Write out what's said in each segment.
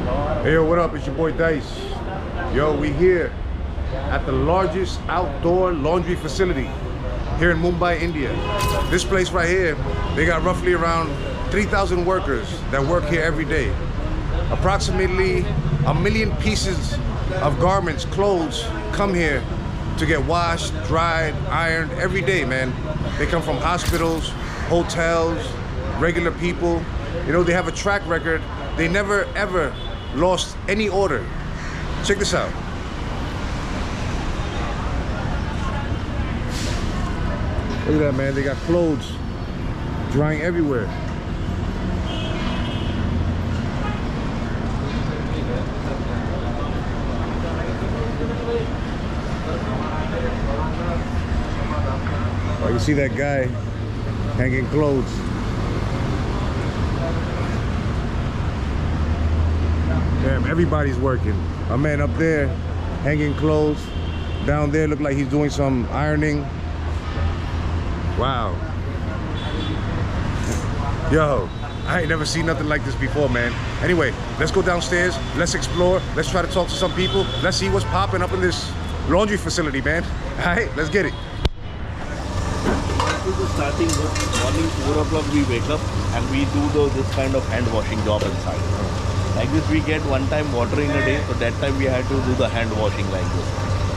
Hey, yo, what up? It's your boy Dice. Yo, we here at the largest outdoor laundry facility here in Mumbai, India. This place right here, they got roughly around 3,000 workers that work here every day. Approximately 1 million pieces of garments, clothes, come here to get washed, dried, ironed every day, man. They come from hospitals, hotels, regular people. You know, they have a track record. They never ever lost any order. Check this out. Look at that, man. They got clothes drying everywhere. Oh, you see that guy hanging clothes. Damn, everybody's working. A man up there hanging clothes. Down there look like he's doing some ironing. Wow. Yo, I ain't never seen nothing like this before, man. Anyway, let's go downstairs. Let's explore. Let's try to talk to some people. Let's see what's popping up in this laundry facility, man. All right, let's get it. Starting morning 4 o'clock we wake up and we do this kind of hand washing job inside. Like this we get one time water in a day, so that time we had to do the hand washing like this.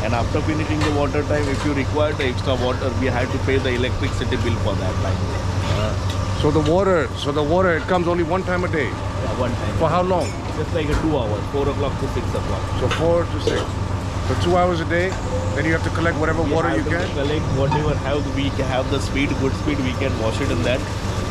And after finishing the water time, if you require the extra water, we had to pay the electricity bill for that like this. So the water, it comes only one time a day? Yeah, one time. For how long? Just like 2 hours, 4 o'clock to 6 o'clock. So 4 to 6. For 2 hours a day, then you have to collect whatever water you can? Collect whatever we have the speed, good speed, we can wash it in that.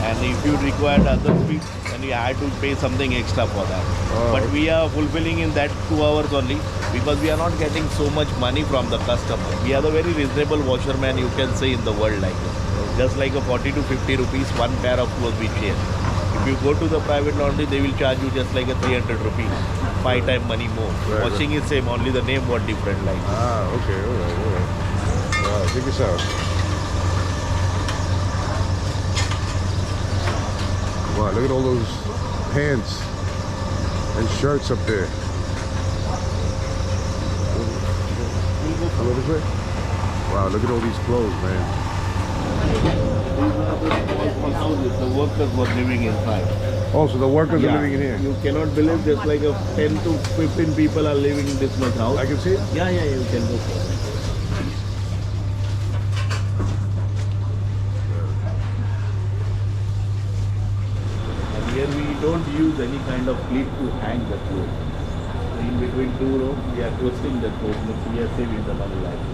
And if you require other speed, then you have to pay something extra for that. Oh, but okay. we are fulfilling in that 2 hours only because we are not getting so much money from the customer. We are the very reasonable washerman you can say in the world like this. Just like a 40 to 50 rupees, one pair of clothes we share. If you go to the private laundry, they will charge you just like a 300 rupees. 5 times money more. Right, Washing is same, only the name was different like this. Ah, okay, alright. Wow, check this out. Wow, look at all those pants and shirts up there. Hello, this way? Wow, look at all these clothes, man. The workers were living inside. Oh, so the workers are living in here? You cannot believe just like a 10 to 15 people are living in this much house. I can see it? Yeah, you can look. And here we don't use any kind of clip to hang the clothes. In between 2 rows, we are twisting the clothes, which we are saving the money like this.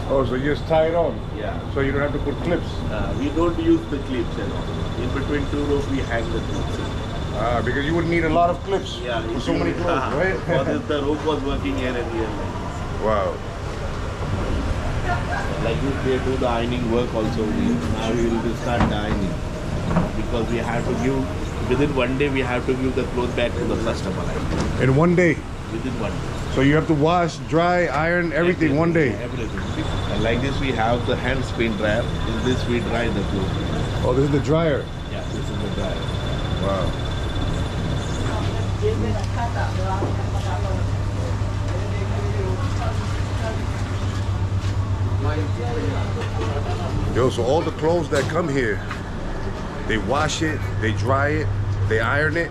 Oh, so you just tie it on? Yeah. So you don't have to put clips? We don't use the clips at all. In between 2 rows, we hang the clothes. Ah, because you would need a lot of clips for so many clothes, right? Because the rope was working here and here. Wow. Like this, they do the ironing work also. Now we will start the ironing. Because we have to give, within 1 day, we have to give the clothes back to the customer. In 1 day? Within 1 day. So you have to wash, dry, iron, everything 1 day? Everything. And like this, we have the hand spin dryer. In this, we dry the clothes. Oh, this is the dryer? Yeah, this is the dryer. Wow. Yo, so all the clothes that come here, they wash it, they dry it, they iron it,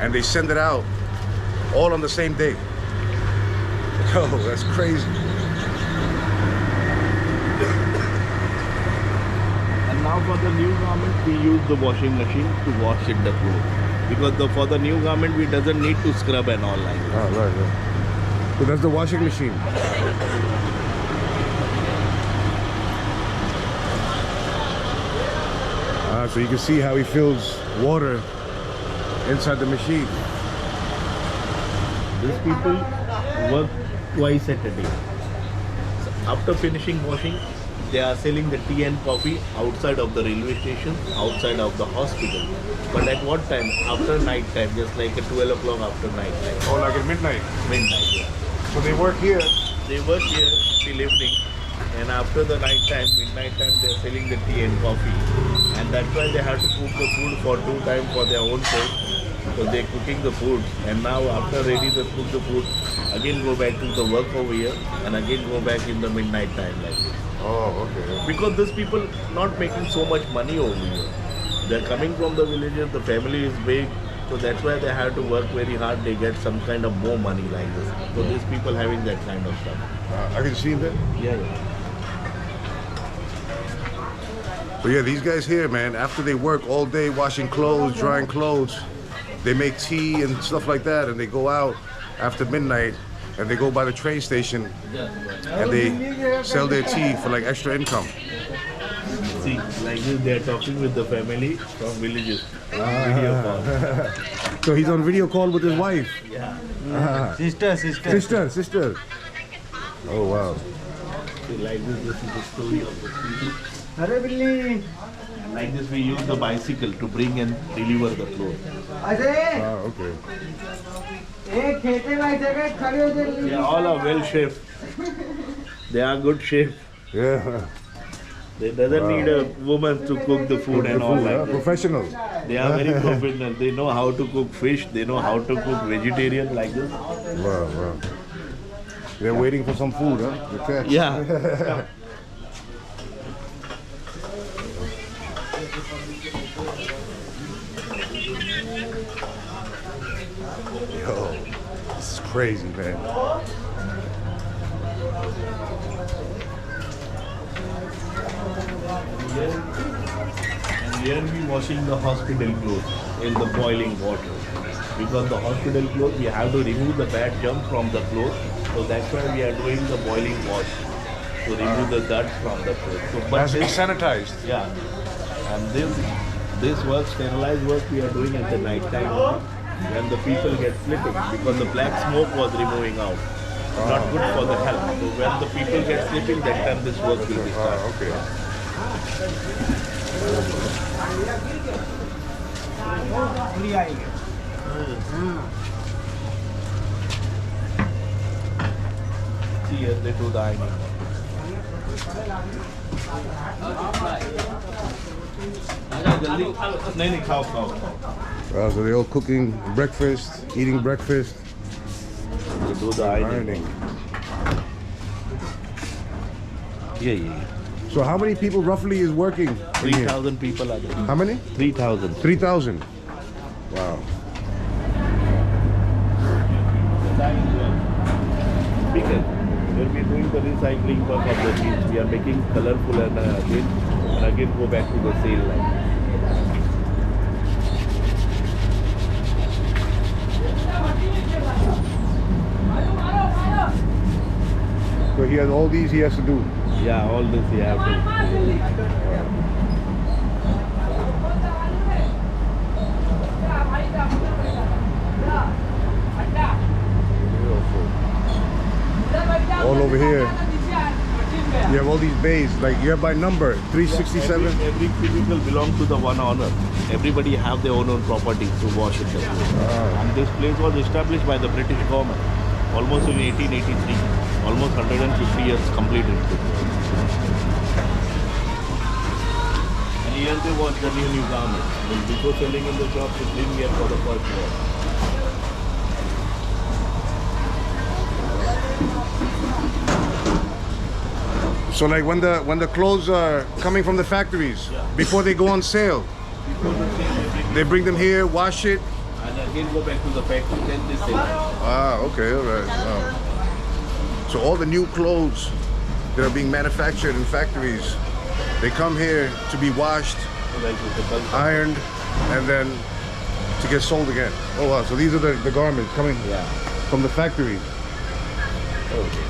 and they send it out all on the same day. Yo, that's crazy. And now for the new garment, we use the washing machine to wash it the clothes. Because for the new garment, we doesn't need to scrub and all like that. Oh, right. So that's the washing machine. So you can see how he fills water inside the machine. These people work twice at a day. So after finishing washing, they are selling the tea and coffee outside of the railway station, outside of the hospital. But at what time? After night time, just like at 12 o'clock after night time. Oh, like at midnight? Midnight, yeah. So they work here? They work here till evening. And after the night time, midnight time, they are selling the tea and coffee. And that's why they have to cook the food for 2 times for their own self. So they're cooking the food, and now after ready to cook the food, again go back to the work over here, and again go back in the midnight time like this. Oh, okay. Because these people not making so much money over here. They're coming from the villages, the family is big, so that's why they have to work very hard. They get some kind of more money like this. So these people having that kind of stuff. I can see that. Yeah. But yeah, these guys here, man, after they work all day washing clothes, drying clothes, they make tea and stuff like that, and they go out after midnight and they go by the train station and they sell their tea for like extra income. See, like this, they're talking with the family from villages. Video call. So he's on video call with his wife. Yeah. Sister. Oh wow. See, like this is the story of the people. Like this, we use the bicycle to bring and deliver the clothes. Ah, okay. They all are well chef. They are good chef. Yeah. They doesn't need a woman to cook the food and all like that. Professional. They are very professional. They know how to cook fish. They know how to cook vegetarian like this. Wow. They're waiting for some food, huh? The catch. Yeah. Yo, this is crazy, man. And here we washing the hospital clothes in the boiling water. Because the hospital clothes, we have to remove the bad germs from the clothes. So that's why we are doing the boiling wash to remove the dirt from the clothes. So, but Has to be sanitized. yeah, and this work, sterilized work, we are doing at the night time only, when the people get sleeping, because the black smoke was removing out. Not good for the health. So when the people get sleeping, that time this work will be started. Okay. See, here they do the ironing. नहीं खाओ Wow, so they're all cooking breakfast, eating breakfast, they do the ironing. Yeah. So how many people roughly is working in here? 3,000 people are there. How many? 3,000. 3,000. Wow. Because we'll be doing the recycling work of the jeans. We are making colorful and again go back to the sale line. So he has all these he has to do. Yeah, all this you have to. All over here, you have all these bays. Like you have by number 367. Every cubicle belongs to the one owner. Everybody have their own property to wash it. And this place was established by the British government almost in 1883. Almost 150 years completed. And here they wash the new garments. Before selling in the shop, they bring here for the first wash. So like when the clothes are coming from the factories, before they go on sale, they bring them here, wash it. And again go back to the factory, then they sell. Ah, okay, all right. Wow. So all the new clothes that are being manufactured in factories, they come here to be washed, ironed, and then to get sold again. Oh wow, so these are the garments coming from the factory. Okay.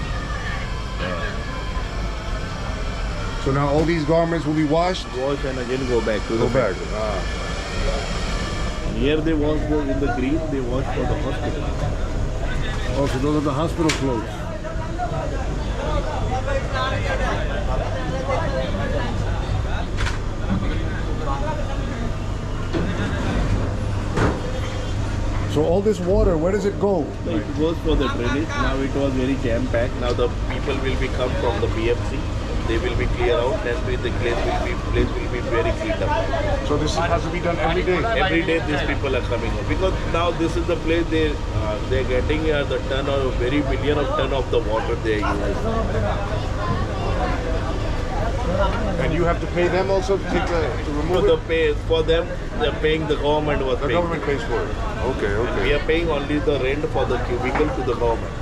So now all these garments will be washed? Wash and again go back to the Go back. factory. Ah. And here they wash in the green, they wash for the hospital. Oh, so those are the hospital clothes. So all this water, where does it go? So it goes for the drainage. Now it was very jam-packed. Now the people will be come from the PFC they will be clear out, then the place will be very cleaned up. So this has to be done every day? Every day these people are coming out. Because now this is the place they're getting the ton or very million of ton of the water they use. And you have to pay them also to remove So it? for them, they're paying the government was The paying. government pays for it. Okay, We okay. are paying only the rent for the cubicle to the government.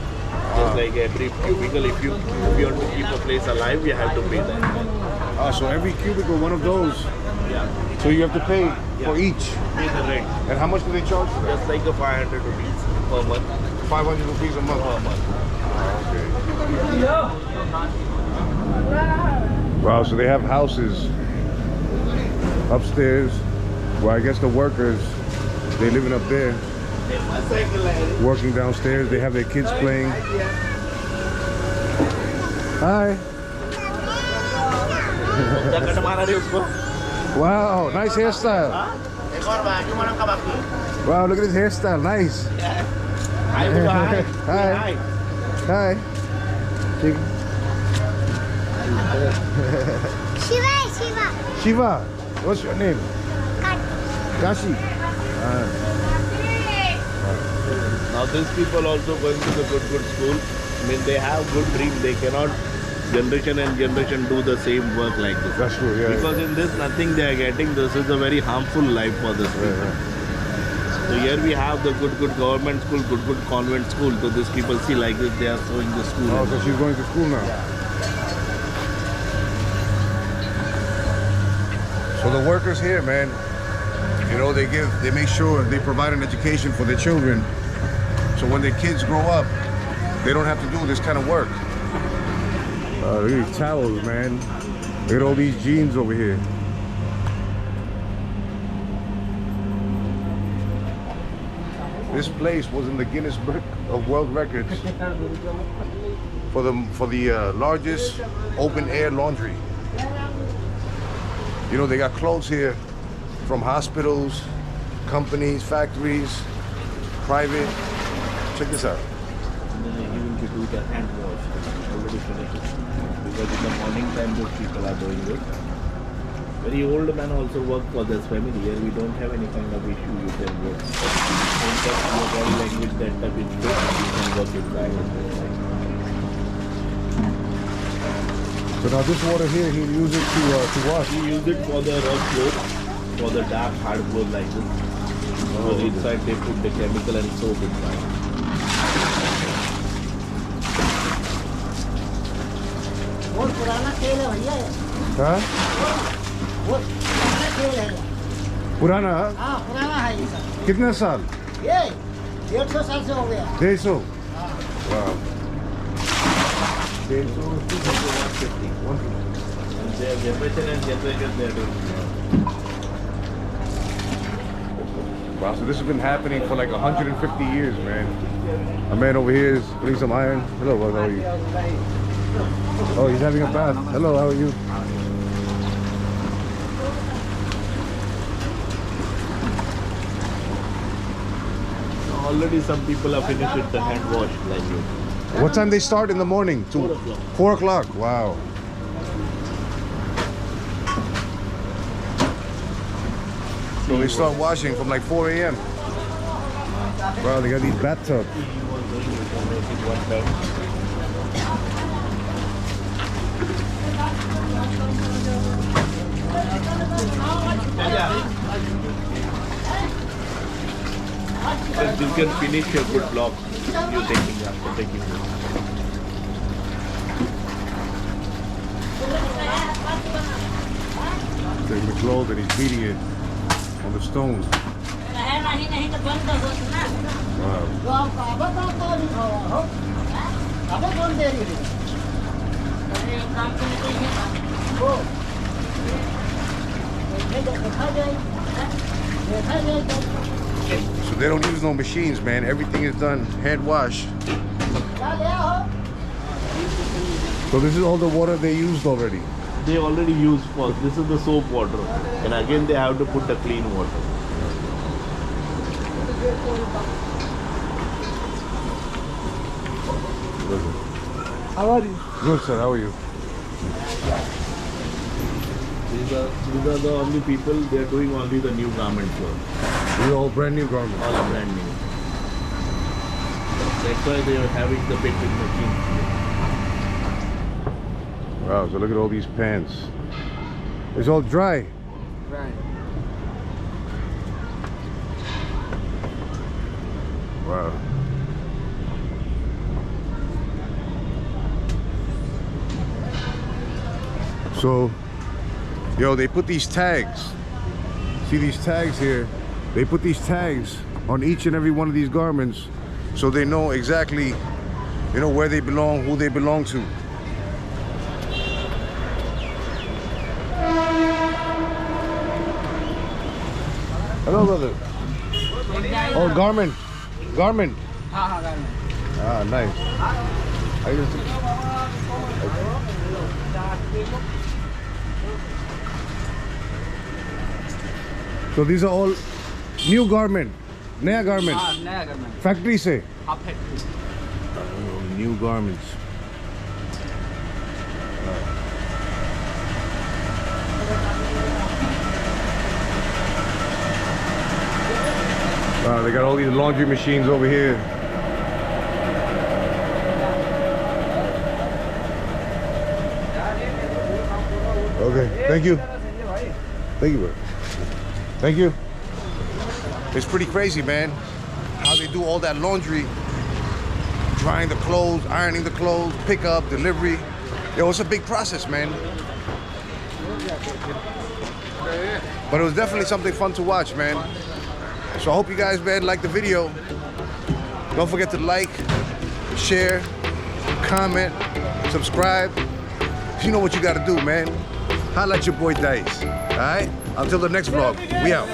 Just like every cubicle, if you want to keep a place alive, you have to pay that. So every cubicle, one of those. Yeah. So you have to pay for each. Pay the rent. And how much do they charge for that? Just like a 500 rupees per month. 500 rupees a month. Per month. Okay. Wow, so they have houses upstairs where I guess the workers, they living up there, working downstairs. They have their kids playing. Hi. Wow, nice hairstyle. Wow, look at his hairstyle, nice. Hi, bro, hi. Hi. Hi. Shiva. Shiva, what's your name? Kashi. Now these people also going to the good school. I mean, they have good dream. They cannot generation and generation do the same work like this. That's true, yeah. Because in this, nothing they are getting. This is a very harmful life for this people. Right. So here we have the good government school, good convent school. So these people see like this, they are showing the school. Oh, so she's going to school now. So the workers here, man, you know, they make sure they provide an education for their children. So when their kids grow up, they don't have to do this kind of work. Look at these towels, man. Look at all these jeans over here. This place was in the Guinness Book of World Records for the largest open air laundry. You know, they got clothes here from hospitals, companies, factories, private. Check this out. Even to do the hand wash, already finished. Because in the morning time, those people are doing it. Very old man also work for this family. Here we don't have any kind of issue. You can work. Don't touch your body language that type is good. You can work it back. So now this water here, he'll use it to wash. We use it for the rough clothes, for the dark hard clothes like this. So inside they put the chemical and soap inside. बहुत पुराना खेल है भैया ये। हाँ? बहुत पुराना खेल है ये। पुराना? हाँ पुराना है ये सब। कितने साल? ये 150 साल से हो गया। 150? हाँ। Wow. 150? 150. And their generation and generation they are doing. Wow, so this has been happening for like 150 years, man. A man over here is putting some iron. Hello, bud, how are you? Oh, he's having a bath. Hello, how are you? Already some people have finished with the hand wash like you. What time they start in the morning? 4 o'clock. 4 o'clock. Wow. So they start washing from like 4 a.m. Wow, they got these bathtubs. You can finish your good block you taking after taking this. Taking the clothes and he's beating it on the stones. Wow. जो आपका अब तो लिखा हुआ हो। अब कौन दे रही है? वो। देखा जाए। देखा जाए तो। So they don't use no machines, man. Everything is done hand wash. क्या लिया हो? So this is all the water they used already. They already used for this is the soap water, and again they have to put the clean water. How are you? Good, sir. How are you? These are the only people, they are doing only the new garments work. These are all brand new garments. All are brand new. That's why they are having the big machine. Wow, so look at all these pants. It's all dry. Right. Wow. So, yo, they put these tags. See these tags here? They put these tags on each and every one of these garments so they know exactly, you know, where they belong, who they belong to. Hello, brother. Oh, garment. Garment. Ah, nice. So these are all new garment, naya garment. नया garment. Factory se. हाँ factory. New garments. Wow, they got all these laundry machines over here. Okay, thank you. Thank you, bro. Thank you. It's pretty crazy, man, how they do all that laundry, drying the clothes, ironing the clothes, pickup, delivery. Yo, it's a big process, man. But it was definitely something fun to watch, man. So I hope you guys, man, like the video. Don't forget to like, share, comment, subscribe. You know what you gotta do, man. Holla at your boy Dice. All right? Until the next vlog, we out.